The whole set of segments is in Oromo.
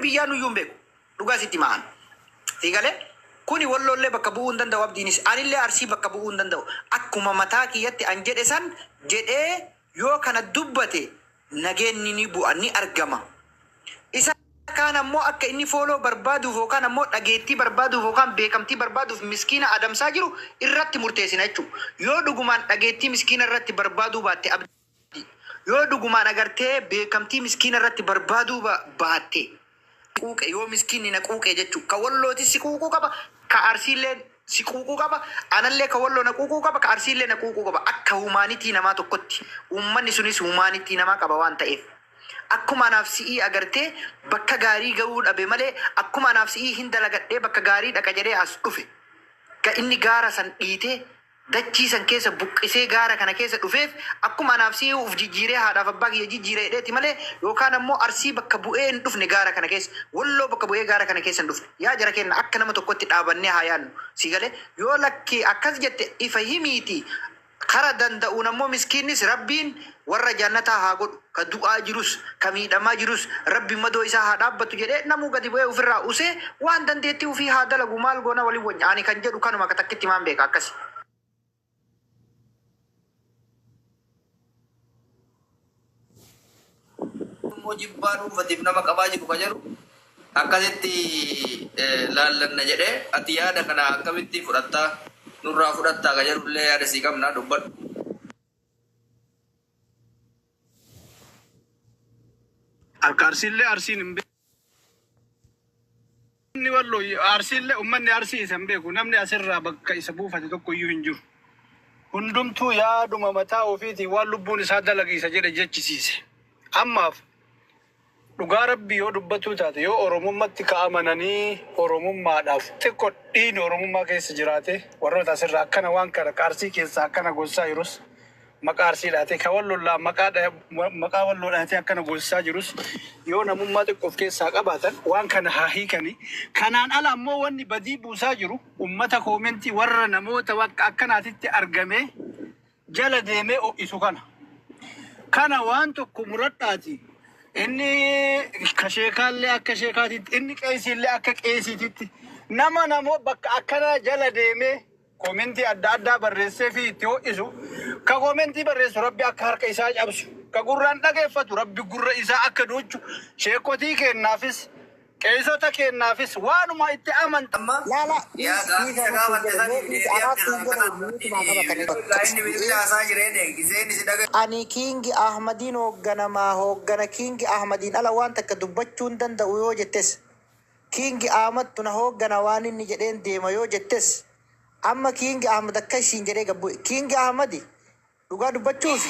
biyyaanu iyyuu hin beeku. Dhugaa sitti ma'an. Siigalee kuni wallollee bakka bu'uu hin danda'u abdiinis anillee Arsii bakka bu'uu hin danda'u. Akkuma mataa kiyyatti an jedhe san jedhee yoo kana dubbate nageenni ni bu'a ni argama. Isa kaan ammoo akka inni fooloo barbaaduuf yookaan ammoo dhageettii barbaaduuf yookaan beekamtii barbaaduuf miskiina adamsaa jiru irratti murteessina jechuudha. Yoo dhugumaan dhageettii miskiina irratti barbaaduu baatte yoo dhugumaan agartee beekamtii miskiina irratti barbaaduu baatte quuqe yoo miskiinni na quuqe jechuudha. Ka wallooti si quuquu qaba, ka Arsiillee si quuquu qaba, anallee ka walloo na quuquu qaba, ka Arsiillee na quuquu qaba. Akka humaanitii namaa tokkotti uummanni sunis humaanitii namaa qaba waan ta'eef. Akkuma anaaf si'ii agartee bakka gaarii ga'uu dhabe malee akkuma anaaf si'ii hin dalagadhee bakka gaarii dhaqa jedhee as dhufe. Ka inni gaara san dhiitee dachii san keessa buqqisee gaara kana keessa dhufeef akkuma anaaf si'ii uf jijjiiree haadhaaf abbaa kiyya jijjiiree hidheeti malee yookaan ammoo Arsii bakka bu'ee hin dhufne gaara kana keessa walloo bakka bu'ee gaara kana keessa hin dhufne. Yaa jara kenna akka nama tokkotti dhaabannee haa yaadnu. Si galee yoo lakkee akkas jette ifa himiiti. Kara danda'uun ammoo miskiinnis rabbiin warra jannataa haa godhu. Ka du'aa jirus ka miidhamaa jirus rabbi madoo isaa haa dhaabbatu jedhee namuu gadi bu'ee ofirraa usee waan dandeettii ofii haa dalagu maal goona waliin wajji ani kan jedhu kanuma ka takkitti maan beeka akkasi. Jibbaa dhuunfatiif nama qabaa jiru ka jedhu akkasitti laallanna jedhee ati yaada kana akkamitti fudhattaa nurraa fudhattaa ka jedhullee yaada sii qabnaa dubbadhu. Akka Arsiillee Arsiin hin beeku. Inni walloo Arsiillee uummanni Arsii isa hin beeku. Namni asirraa bakka isa buufate tokko iyyuu hin jiru. Hundumtuu yaaduma mataa ofiitiin waan lubbuun isaa dalagiisa jedhe jechisiise. Ammaaf dhugaa rabbii yoo dubbatuu taate yoo Oromummatti ka'amananii Oromummaadhaaf xiqqoo dhiini Oromummaa keessa jiraate warroota asirraa akkana waan kana Arsii keessaa akkana gossaa jirus maqaa Arsiidhaate ka wallollaa maqaa walloodhaate akkana gossaa jirus yoo namummaa xiqqoof keessaa qabaatan waan kana haa hiikanii. Kanaan ala ammoo wanni badii buusaa jiru ummata koomentii warra namoota akkanaatitti argamee jala deemee ho'isu kana. Kana waan tokko muradhaati. Inni kasheekaallee akka sheekaatitti inni qeesiillee akka qeesiititti nama namoo bakka akkana jala deemee koomentii adda addaa barreessee fi itti ho'isu ka koomentii barreessu rabbi akka harka isaa cabsu ka gurraan dhageeffatu rabbi gurra isaa akka duuchu sheekotii kennaafis qeesota kennaafis waanuma itti amantamma ani Kingi Ahmadiin hooggana Kingi Ahmadiin ala waan takka dubbachuu hin danda'u yoo jettes Kingi Ahmad tuna hooggana waan inni jedheen deema yoo jettes amma Kingi Ahmad akka isiin jedhee gabbu Kingi Ahmadi dhugaa dubbachuuf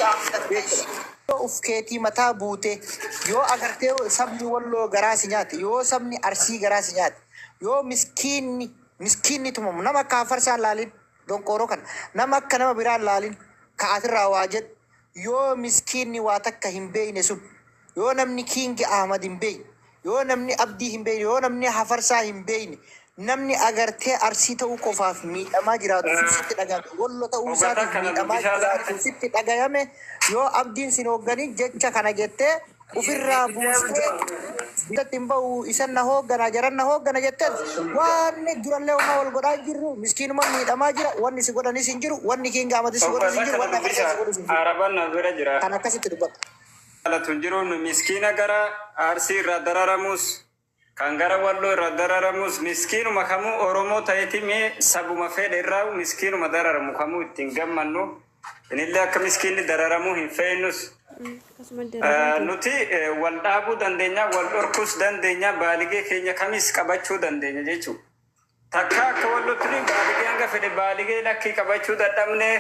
uf keetii mataa buute yoo agartee sabni walloo garaasi nyaate yoo sabni Arsii garaasi nyaate yoo miskiinni tumamu nama akka Hafarsaan laalin donqooroo kana nama akka nama biraan laalin ka'atirraa waa jedhu yoo miskiinni waa takka hin beeyne sun yoo namni Kingi Ahmad hin beeyne yoo namni Abdii hin beeyne yoo namni Hafarsaa hin beeyne namni agartee Arsii ta'uu qofaaf miidhamaa jiraatu sitti dhagahame wallo ta'uu isaatiif miidhamaa jiraatu sitti dhagahame yoo Abdiin sin hoogganii jecha kana jettee ofirraa buustee ittiin bahu isan na hooggana jaran na hooggana jettee waan durallee homaa wal godhaa jirru miskiinuma miidhamaa jira wanni si godhanis hin jiru wanni Kingi Ahmadis si godhanis hin jiru wanni Hafarsaa si godhanis hin jiru. Arabaan na bira jira. Kan akkasitti dubbata. Alatun jiru miskiina gara Arsii irraa dararamus kan gara walloo irraa dararamus miskiinuma kamuu Oromoo ta'eeti mee sabuma fedhe irraa miskiinuma dararamu kamuu ittiin gammannu inillee akka miskiinni dararamuu hin fe'ennus nuti wal dhaabuu dandeenya wal dhorkus dandeenya baaligee keenya kamis qabachuu dandeenya jechuudha. Takka akka wallootti baaligee hanga fedhe baaligee lakkii qabachuu dadhabne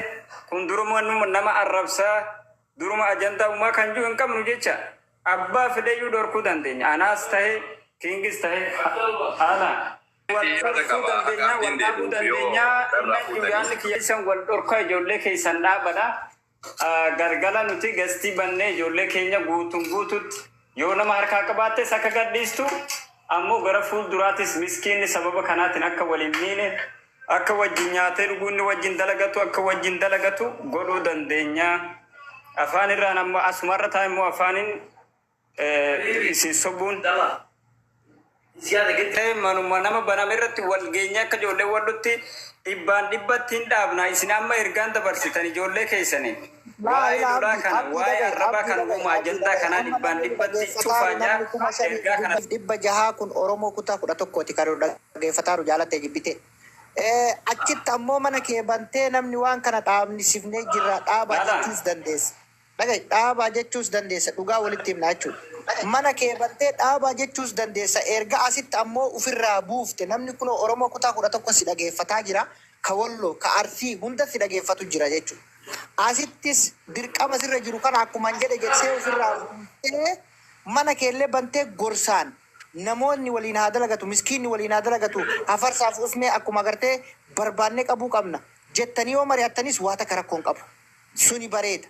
kun duruma nama arrabsaa duruma ajandaa uumaa kan jiru hin qabnu jecha abbaa fedheyyuu dhorkuu dandeenya anaas ta'e Kingis tahe ala wal dhorkaa ijoollee keessan dhaabadha. Galgala nuti gastii bannee ijoollee keenya guututti yoo nama harkaa qabaattes akka gadhiistu ammoo gara fuulduraatis miskiinni sababa kanaatiin akka waliin miine akka wajjin nyaatee dhuguunni wajjin dalagatu akka wajjin dalagatu godhuu dandeenya. Afaan irraan ammoo asumarra taa'e immoo afaaniin isin sobuun Siyaasa giddee manuma nama baname irratti wal geenya akka ijoollee wallutti dhibbaan dhibbatti hin dhaabna isin amma ergaan dabarsitan ijoollee keessanii. Waa'ee lolaa kana waa'ee arrabaa kana uumaa ajandaa kanaa dhibbaan dhibbatti cufaanyaa ergaa kana. Dhibba jahaa kun Oromoo kutaa 11 kan dhaggeeffataaru jaalattee jibbite. Achitti ammoo mana kee bantee namni waan kana dhaabnisifnee jirra dhaabaa jechuus dandeessa. Dhagaye dhaabaa jechuus dandeessa dhugaa walitti himna jechuudha. Mana kee bantee dhaabaa jechuus dandeessa. Erga asitti ammoo ofirraa buufte namni kun Oromoo kutaa 11 si dhageeffataa jira. Ka Walloo, ka Arsii hunda si dhageeffatu jira jechuudha. Asittis dirqama sirra jiru kana akkuma jedhe jettee ofirraa buuftee mana keellee bantee gorsaan namoonni waliin haa dalagatu, miskiinni waliin haa dalagatu, hafarsaaf ufnee akkuma agartee barbaannee qabuu qabna jettanii yoo mari'attanis waa takka rakkoon qabu. Suni bareeda.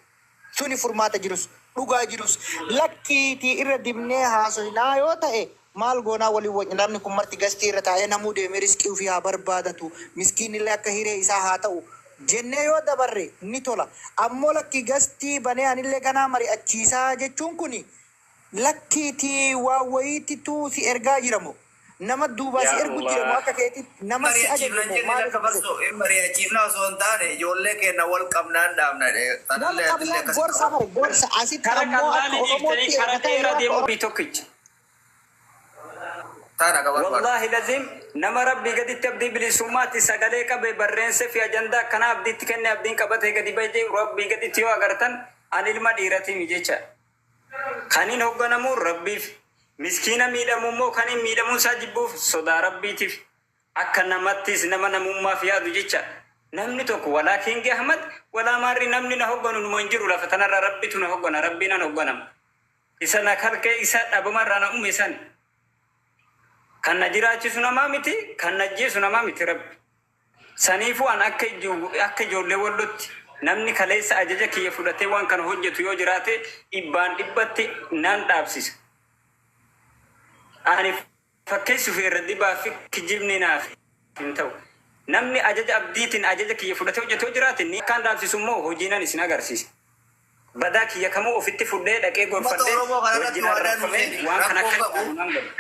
Suni furmaata jirus dhugaa jirus lakkiitii irra dibnee haasoinaa yoo ta'e maal goonaa waliin wajjin namni kun marti gastii irra taa'ee namuu deemee riskii ofii haa barbaadatu miskiinillee akka hiree isaa haa ta'u jennee yoo dabarre ni tola. Ammoo lakkii gastii banee anillee ganaa mari'achiisaa jechuun kuni lakkiitii waa wayiititu si ergaa jiramu. Nama duubaa si ergu jiramu akka keetii nama si ajajamu maal mari'achiifna osoo hin taane ijoollee keenya wal qabnaan dhaabna gorsa asitti Kara ammoo akka qal'aanii dhiiftanii Oromootti kara dheeraa deemuu bii tokkicha. taana qaban Wallahi lazim nama rabbii gaditti abdii bilisummaatti sagalee qabe barreesse fi ajandaa akkana abdiitti kenne abdiin qabatee gadi bahee rabbii gaditti yoo agartan an ilma dhiiratii jecha. Kanin hogganamu rabbiif miskiina miidhamu immoo kanin miidhamuun isaa jibbuuf sodaa rabbiitiif akka namattis nama namummaaf yaadu jecha. Namni tokko walaa Kingi Ahmad walaa maarri namni na hogganu numa hin jiru lafa tanarra rabbitu na hoggana rabbiin an hogganama. Isa na kalqee isa dhabumarraa na uume san. Kan na jiraachisu namaa miti kan na ajjeesu namaa miti rabbi. Saniifuu an akka ijoollee wallotti namni kaleessa ajaja kiyya fudhatee waan kana hojjetu yoo jiraate dhibbaan dhibbatti nan dhaabsisa. Ani fakkeessuuf irra dibaa fi kijibni naaf hin ta'u. Namni ajaja abdiitiin ajaja kiyya fudhatee hojjetu yoo jiraate ni kan dhaabsisu immoo hojiinan isin agarsiisa. Badaa kiyya kamuu ofitti fudhee dhaqee gonfadhee wajjin arrafamee waan kana akka nan galu.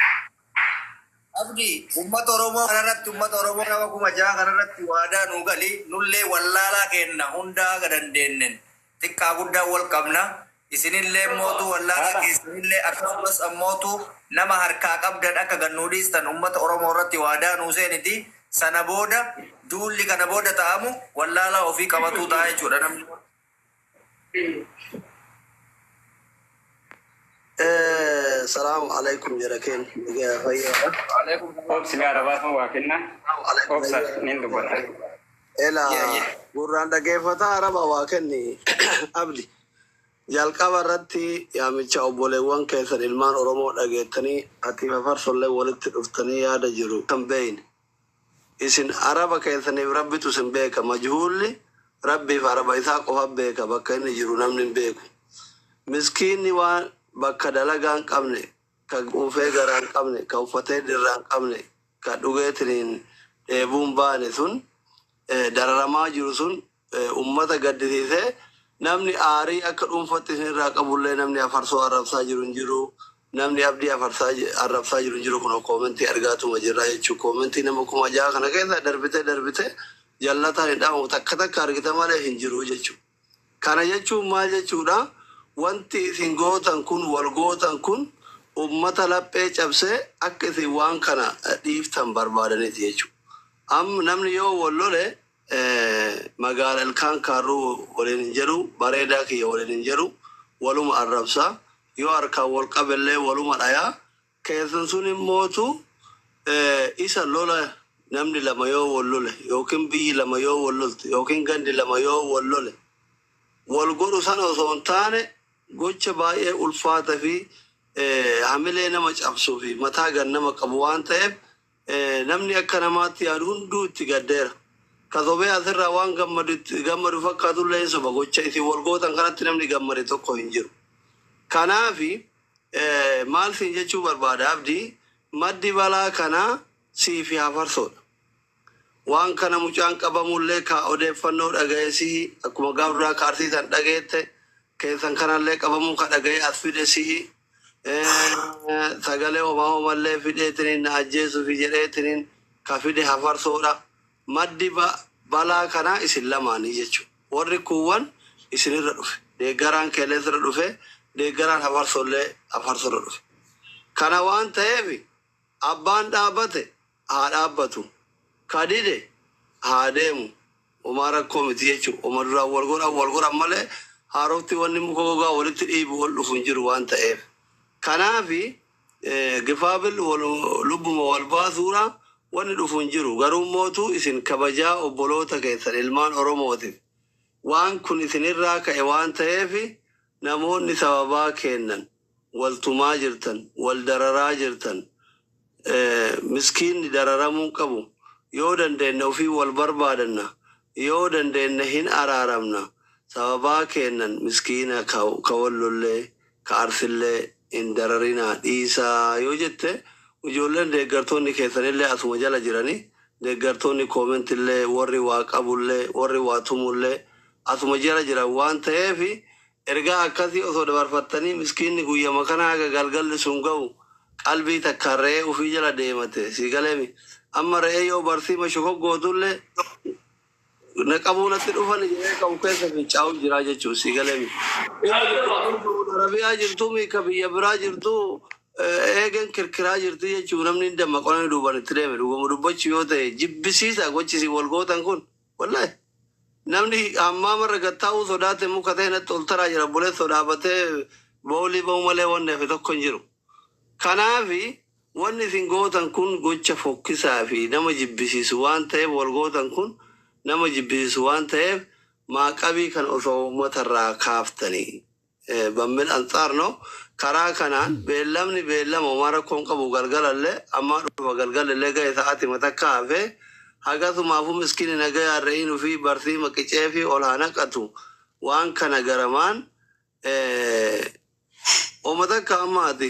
Abdi ummata Oromoo kanarratti ummata Oromoo nama kuma jaha kanarratti waadaa nu gali nullee wallaalaa kenna hundaa gadandeennen xiqqaa guddaa wal qabna isinillee mootu wallaalaa keessanillee akkasumas ammootu nama harkaa qabdan akka gannuu dhiistan ummata Oromoo irratti waadaa nu seeniti sana booda duulli kana booda ta'amu wallaalaa ofii qabatuu ta'a jechuudha namni. السلام عليكم جراكين يا فيا Obsi arabaa waa kenna. Obsa nin dubbata. إلى قرآن دقيفة عربا واكني أبدي jalqaba irratti yaamicha obboleewwan keessan ilmaan Oromoo dhageettanii atiifa farsollee walitti dhuftanii yaada jiru kan beeyne isin araba keessaniif rabbitu isin beeka majhuulli rabbiif araba isaa qofa beeka bakka inni jiru namni hin beeku miskiinni waan bakka dalagaa hin qabne ka quufee garaa hin qabne ka uffatee dirraa hin qabne ka dhugeetiniin dheebuun baane sun dararamaa jiru sun ummata gaddisiisee namni aarii akka dhuunfatti isinirraa qabullee namni afarsoo arrabsaa jiru hin jiru namni abdii arrabsaa jiru hin jiru kun koomentii argaatuma jirra jechuu koomentii nama kuma jaha kana keessa darbite jallataan hin dhaabamu takka argita malee hin jiru jechuu kana jechuun maal jechuudha wanti isin gootan kun wal gootan kun ummata laphee cabsee akka isin waan kana dhiiftan barbaadaniiti jechuu namni yoo wallole magaala ilkaan kaaruu waliin hin jedhu bareedaa kiyya waliin hin jedhu waluma arrabsaa yoo harkaan wal qabellee waluma dhayaa keessan sun immootu isa lola namni lama yoo wallole yookiin biyyi lama yoo wallolte yookiin gandi lama yoo wallole wal godhu sana osoo hin taane gocha baay'ee ulfaata fi hamilee nama cabsuu fi mataa gan nama qabu waan ta'eef namni akka namaatti yaadu hunduu itti gaddeera. Kasobee asirraa waan gammadu fakkaatullee soba gocha isin wal gootan kanatti namni gammade tokko hin jiru. Kanaafi maal siin jechuu barbaada abdii maddi balaa kanaa siifi hafarsoodha. Waan kana mucaan qabamullee ka odeeffannoo dhagayeesii akkuma gaafduraa kaarsiisan dhageette keessan kanallee qabamuu ka dhagaye as fide sii sagalee homaa homallee fideetiniin na ajjeesuuf jedheetiniin ka fide hafarsoodha. Maddi balaa kanaa isin lamaanii jechuudha. Warri kuuwwan isinirra dhufe. Deeggaraan keelleesirra dhufe. Deeggaraan hafarsoorra dhufe. Kana waan ta'eef abbaan dhaabbate haa dhaabbatu. Kadide haa deemu. Homaa rakkoo miti jechuudha. Homa duraan wal godhan malee haarofti wanni muka gogaa walitti dhiibu wal dhufu hin jiru waan ta'eef. Kanaafi gifaabil lubbuma wal baasuudha wanni dhufu hin jiru. Garuu mootu isin kabajaa obboloota keessan ilmaan Oromootiif. Waan kun isinirraa ka'e waan ta'eef namoonni sababaa kennan wal tumaa jirtan, wal dararaa jirtan, miskiinni dararamuu qabu. Yoo dandeenye ofii wal barbaadanna, yoo dandeenye hin araaramna. Sababaa kennan miskiina ka wallollee, ka arsillee hin dararinaa dhiisaa yoo jette ijoolleen deeggartoonni keessanillee asuma jala jiranii deeggartoonni koomentillee warri waa qabullee warri waa tumullee asuma jala jiran waan ta'eef ergaa akkasii osoo dabarfattanii miskiinni guyyama kana haga galgalli sun ga'u qalbii takkaan re'ee ofii jala deemate si galeemi amma re'ee yoo barsiima shokoggootuillee na qabuunatti dhufan jedhee qabu keessa fincaa'u jira jechuun si galeemi. Arabiyaa jirtu ka biyya biraa jirtu eegen kirkiraa jirtu jechuun namni dammaqanii duuban itti deeme dubbachuu yoo ta'e jibbisiisa gochisi walgootan kun wallahi namni ammaa marra gattaa'uu sodaate muka ta'e natti ol taraa jira bulee sodaabatee boolii ba'u malee wanni hafe tokko hin jiru. Kanaafi wanni isin gootan kun gocha fokkisaa fi nama jibbisiisu waan ta'eef walgootan kun nama jibbisiisu waan ta'eef maaqabii kan osoo uummatarraa kaaftanii bammil ansaarno karaa kanaan beellamni beellama homaa rakkoon qabu galgalallee ammaa dhufa galgalallee ga'e sa'aati matakka hafe hagasumaafuu miskiini nagayaa re'inuu fi barsiima qicee fi ol haa naqatu waan kana garamaan uummatakka ammaati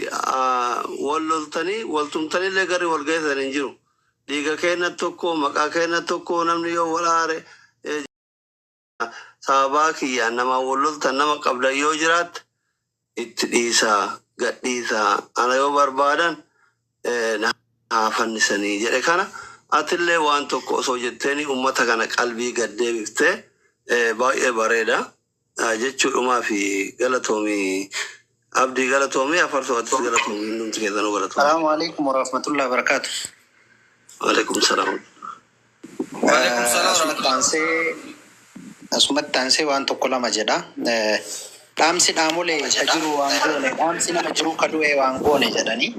wal loltanii wal tumtanillee gari wal geessan hin jiru. Dhiiga kenna tokko maqaa kenna tokko namni yoo walaare sababaa kiyyaan nama wal loltan nama qabdan yoo jiraat itti dhiisaa gadhiisaa ana yoo barbaadan haa fannisanii jedhe kana atillee waan tokko osoo jetteeni ummata kana qalbii gaddeebiftee baay'ee bareeda jechuudhumaa fi galatoomii abdii galatoomii afarsoo atis galatoomii hundumti keessanuu galatoomii. Assalamu alaikum warahmatullahi wabarakatuh. Waalaikum salaam. Asumatti aansee waan tokko lama jedha. Dhaamsi dhaamolee isa jiru waan goone, dhaamsi nama jiru ka du'e waan goone jedhanii.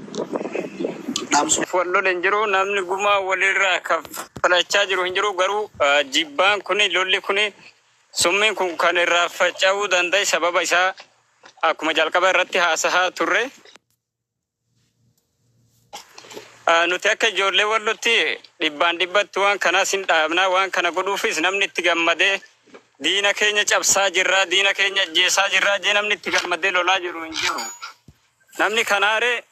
Walloon hin jiru namni gumaa walirraa kaffalachaa jiru hin jiru garuu jibbaan kuni lolli kuni summiin kun kan irraa faca'uu danda'e sababa isaa akkuma jalqaba irratti haasahaa turre. Nuti akka ijoollee wallotti dhibbaan dhibbatti waan kanaas hin dhaabnaa waan kana godhuufis namni itti gammadee diina keenya cabsaa jirraa diina keenya ajjeesaa jirraa jee namni itti gammadee lolaa jiru hin jiru. Namni kanaare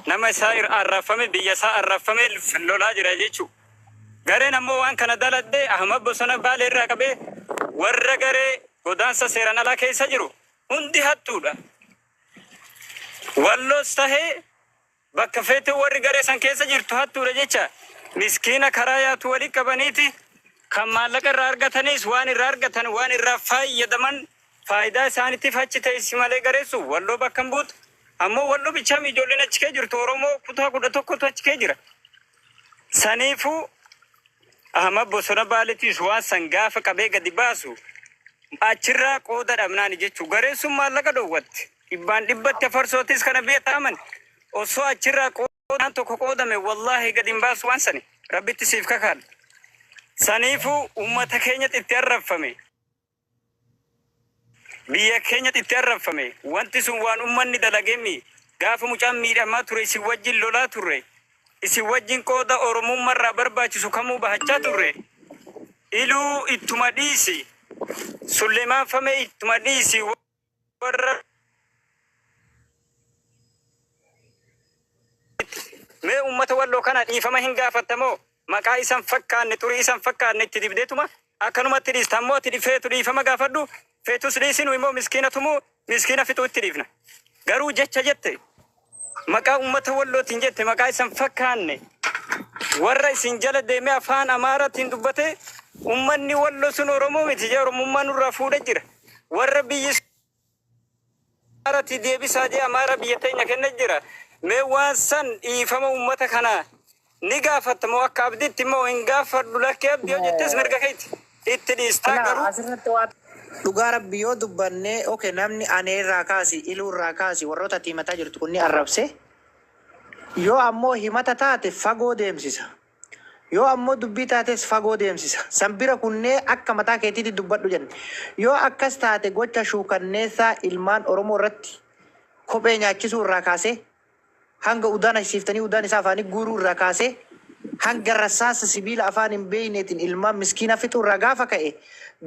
nama isaa arrafame biyya isaa arrafame lolaa jira jechuudha. Gareen ammoo waan kana daladde Ahmad Bosona Baalee irraa qabee warra garee godaansa seeraan alaa keessa jiru hundi hattuudha. Walloos tahee bakka feete warri garee san keessa jirtu hattuudha jecha miskiina karaa yaatu walii qabaniiti kan maallaqa irraa argatanis waan irraa argatan waan irraa fayyadaman faayidaa isaaniitiif achi ta'isi malee gareessu walloo bakka hin buutu. Ammoo walloo bichaam ijoolleen achi kee jirtu Oromoo kutaa 11tu achi kee jira. Saniifuu Ahmad Bosona Baaleetiis waan san gaafa qabee gadi baasu achirraa qooda dhabnaani jechuu gareessuun maallaqa dhoowwatti dhibbaan dhibbatti afarsootis kana beekaman osoo achirraa qoodaan tokko qoodame wallahi gadi hin baasu waan sani rabbitti siif kakaadha. Saniifuu uummata keenyatti itti arrafame biyya keenyatti itti arrafame wanti sun waan uummanni dalageemi gaafa mucaan miidhamaa ture isin wajjin lolaa turre isin wajjin qooda oromummaarraa barbaachisu kamuu bahachaa turre iluu ittuma dhiisi Sulleemaan Famee ittuma dhiisi warra mee uummata walloo kana dhiifama hin gaafatamoo maqaa isan fakkaanne xurii isan fakkaanne itti dibdeetuma akkanumatti dhiistammoo itti feetu dhiifama gaafadhu feetus dhiisinu immoo miskiina fixuu itti dhiifna garuu jecha jette maqaa ummata wallootiin jette maqaa isan fakkaanne warra isin jala deemee afaan amaaraatiin dubbate ummanni walloo sun oromoo miti jee oromummaa nurraa fuudhe jira warra biyyi amaaraatti deebisaa jee amaaraa biyya teenya kenna jira mee waan san dhiifama ummata kanaa ni gaafattamoo akka abdiitti immoo hin gaafadhu lakkee abdii hojjettes mirga keeti itti dhiistaa garuu dhugaa rabbi yoo dubbanne okay namni anee irraa kaasi iluu irraa kaasi warroota tiimataa jirtu kunni arrabse yoo ammoo himata taate fagoo deemsisa yoo ammoo dubbii taates fagoo deemsisa sanbira kunnee akka mataa keetiitti dubbadhu jenne yoo akkas taate gocha shuukanneessaa ilmaan oromoo irratti kophee nyaachisuu irraa kaasee hanga udaan ashisiiftanii udaan isaa afaanii guuruu irraa kaasee hanga rasaasa sibiila afaan hin beeyneetiin ilmaan miskiina fixuu irraa gaafa ka'e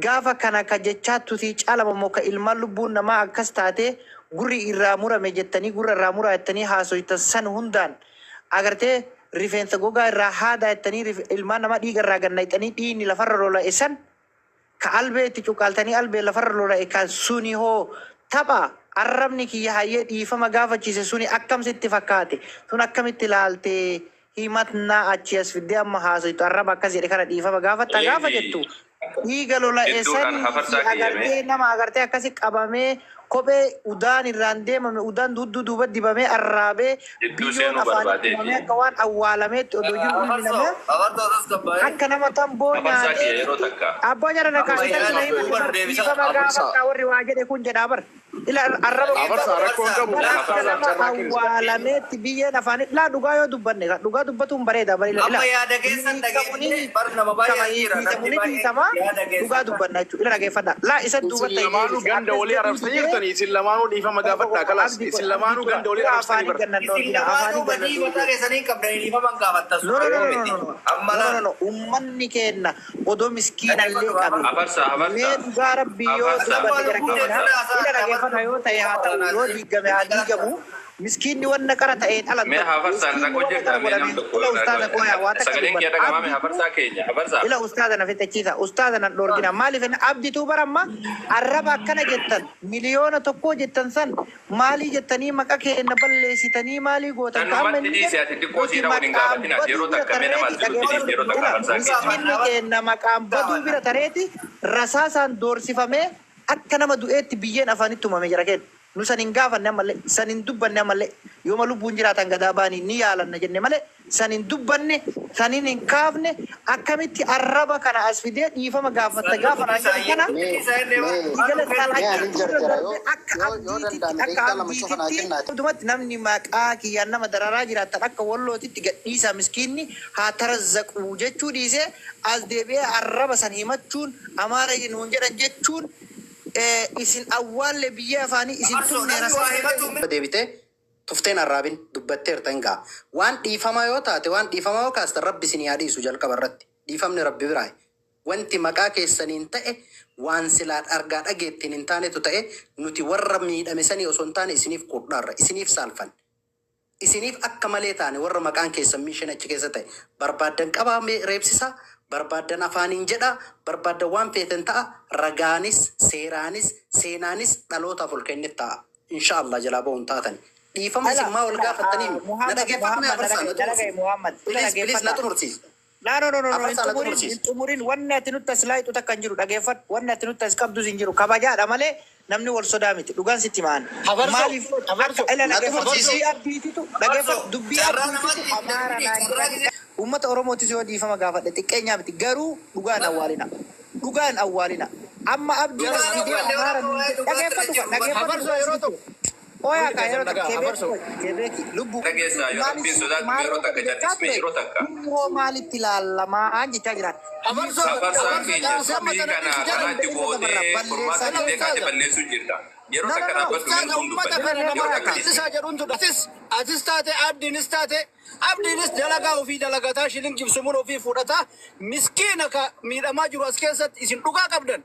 gaafa kana ka jechaattutii caalamamoo ka ilmaan lubbuun namaa akkas taate gurri irraa murame jettanii gurra irraa muraa jettanii haasoytan san hundaan agartee rifeensa gogaa irraa haadaa jettanii ilmaan namaa dhiiga irraa gannayxanii dhiigni lafarra lola'e san ka albee itti cuqaaltanii albee lafarra lola'e kan suni hoo tapha arrabni kiyya hayyee dhiifama gaafachiise suni akkamsitti fakkaate sun akkamitti ilaaltee himatnaa achi as fiddee amma haasoytu arraba akkas jedhe kana dhiifama gaafatta gaafa jettu dhiiga lola'e san agartee nama agartee akkasi qabamee kophee udaan irraan deemame udaan dudduu duuba dibamee arraabee biyyoon afaan dibamee akka waan awwaalameetti odoo jiru ilminamee akka nama tamboo nyaatee abbaa jara na kaasitan dhiifama gaafatta warri waa jedhe kun jedhaa bar ila arraba nama awwaalameetti biyyeen afaan laa dhugaa yoo dubbanne dhugaa dubbatuun bareeda bar ila yaada keessan dhageessanii bar nama baay'ee jira dhugaa dubbanna jechuudha ila dhageeffadha laa isa duubatta lamaanuu ganda walii arrabsanii jirtanii isin lamaanuu dhiifama gaafadhaa kalaas isin lamaanuu ganda walii arrabsanii ummanni kenna odoo miskiina illee qabe mee dhugaa rabbii yoo dubbanne gara keenya ila dhageeffadha yoo ta'e haa ta'u yoo diigame haa diigamu miskiinni wanna qara ta'een ala mee hafarsan rakko jirta mee nam tokko sagaleen kee dhagamame hafarsaa keenya hafarsaa ila ustaada na fitachiisa ustaada na dhoorgina maaliif inni abdituu baramma arraba akkana jettan miliyoona tokko jettan san maalii jettanii maqa keenya balleessitanii maalii gootan tanumatti dhiisee ati xiqqoo siidha waliin gaafatina yeroo takka mee nama dhiis yeroo takka hafarsaa keenya miskiinni keenya maqaan baduu bira tareeti rasaasaan doorsifamee akka nama du'eetti biyyeen afaanitti uumame jira kenna nu sanin gaafanne ammallee sanin dubbanne ammallee yooma lubbuun jiraatan gadaa baanii ni yaalanna jenne malee sanin dubbanne sanin hin kaafne akkamitti arraba kana as fidee dhiifama gaafatta gaafa kana akkaatumatti namni maqaa kiyyaan nama dararaa jiraatan akka wallootitti gadhiisaa miskiinni haa tarazzaquu jechuu dhiisee as deebi'ee arraba san himachuun amaara nuun jedhan jechuun isin awwaalle biyya afaanii isin tunneera deebite tufteen arraabin dubbatteerta hin gaa waan dhiifamaa yoo taate waan dhiifamaa yoo kaastan rabbi isin yaadhiisu jalqaba irratti dhiifamni rabbi biraa wanti maqaa keessaniin ta'e waan silaa argaa dhageettiin hin taanetu ta'e nuti warra miidhame sanii osoo hin taane isiniif qudhaarra isiniif saalfan isiniif akka malee taane warra maqaan keessan miishan achi keessa ta'e barbaaddan qabaa reebsisaa barbaadan afaaniin jedha barbaadan waan feeten ta'a ragaanis seeraanis seenaanis dhalootaaf ol kennit ta'a inshaallah jalaa ba'uun taatan dhiifama isin maa ol gaafattanii na dhageeffatu bilis na xumursiisa. No. Tumurin wanni ati nutti as laayitu takka hin jiru dhageeffadhu. Wanni ati nutti as qabdus hin jiru kabajaadha malee namni wal sodaa miti. Dhugaan sitti maan. Maaliif dubbii abdiititu amaara naa uummata Oromootis yoo dhiifama gaafadhe xiqqeenyaa miti garuu dhugaan awwaalina. Dhugaan awwaalina. Amma abdii as fidee amaara dhageeffadhu. Oya kaya kebeki lubu maalitti ilaalamaa jechaa jiran. Hafarsaa keenya sabii kana kanaatti boodee furmaata illee kaate balleessuu jirta. Yeroo takka dhaabbatu meeshuun dubbata. Yeroo takka isa jedhuun atis taate abdiinis dalagaa ofii dalagataa shilin jibsumuun ofii fudhataa miskiina ka miidhamaa jiru as keessatti isin dhugaa qabdan.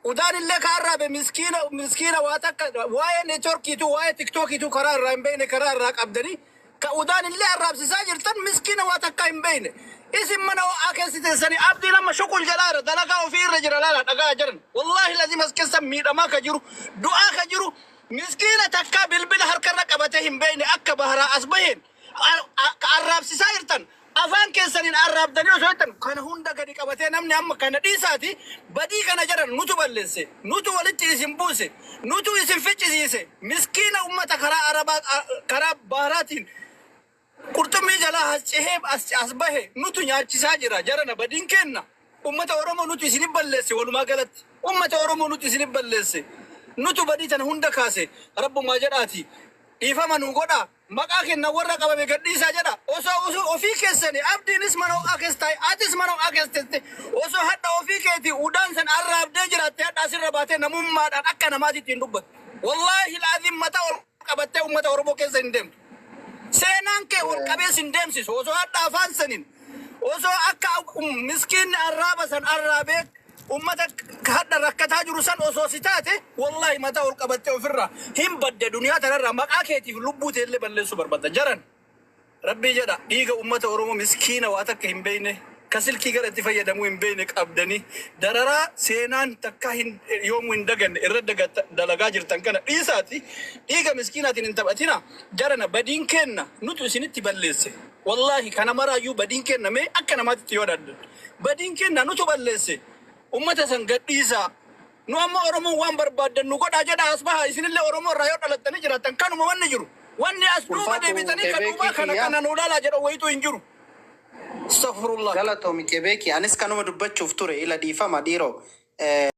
Udaan illee kaarraabe miskiina waa takka waa'ee neetworkiitu waa'ee tiktookiitu karaa irraa hin beekne karaa irraa qabdanii ka udaan illee arraabsisaa jirtan miskiina waa takka hin beekne isin mana ho'aa keessi teessanii abdii lama shuqul jedhaara dalagaa ofii irra jira laala dhagaa jiran wallaahi lazim as keessa miidhamaa ka jiru du'aa ka jiru miskiina takka bilbila harkarra qabatee hin beekne akka baharaa as baheen arraabsisaa jirtan afaan keessaniin arraabdanii osoo jettan kana hunda gadi qabatee namni amma kana dhiisaati badii kana jedhan nutu balleesse nutu walitti isin buuse nutu isin ficcisiise miskiina ummata karaa arabaa karaa baharaatiin qurxummii jalaa as cehee as bahe nutu nyaachisaa jira jarana badiin kenna ummata oromoo nutu isin balleesse walumaa galatti ummata oromoo nutu isin balleesse nutu badii tana hunda kaase rabbumaa jedhaati dhiifama nu godha maqaa kenna warra qabame gadhiisaa jedha osoo ofii keessani abdiinis mana ho'aa keessa taa'e atis mana ho'aa keessa teesse osoo hadha ofii keetii udaan san arraabdee jiraatte hadha asirra baatee namummaadhaan akka namaatiitti hin dubbatu wallaahi laaziim mataa ol qabattee ummata oromoo keessa hin deemtu seenaan kee ol qabees hin deemsisu osoo hadha afaan saniin osoo akka miskiinni arraaba san arraabee ummata hadha rakkataa jiru san osoo si taate wallahi mataa ol qabattee ofirraa hin badde duniyaa tanarraa maqaa keetiif lubbuu teellee balleessuu barbaadda jaran rabbii jedha dhiiga ummata oromoo miskiina waa takka hin beekne ka silkii gara itti fayyadamuu hin beekne qabdanii dararaa seenaan takka yoomuu hin daganne irra dalagaa jirtan kana dhiisaati dhiiga miskiinaatiin hin taphatina jarana badiin kenna nutu isinitti balleesse wallahi kana maraayyuu badiin kenna mee akka namaatitti yoo daddan badiin kenna nutu balleesse ummata san gadhiisaa nu amma oromoon waan barbaaddan nu godhaa jedha as bahaa isinillee oromoo irraa yoo dhalattanii jiraattan kanuma wanni jiru wanni as duuba deebitanii kan duubaa kana nu dhalaa jedha wayituu hin jiru astaghfirullah galatoomi kebeeki anis kanuma dubbachuuf ture ila dhiifama dhiiroo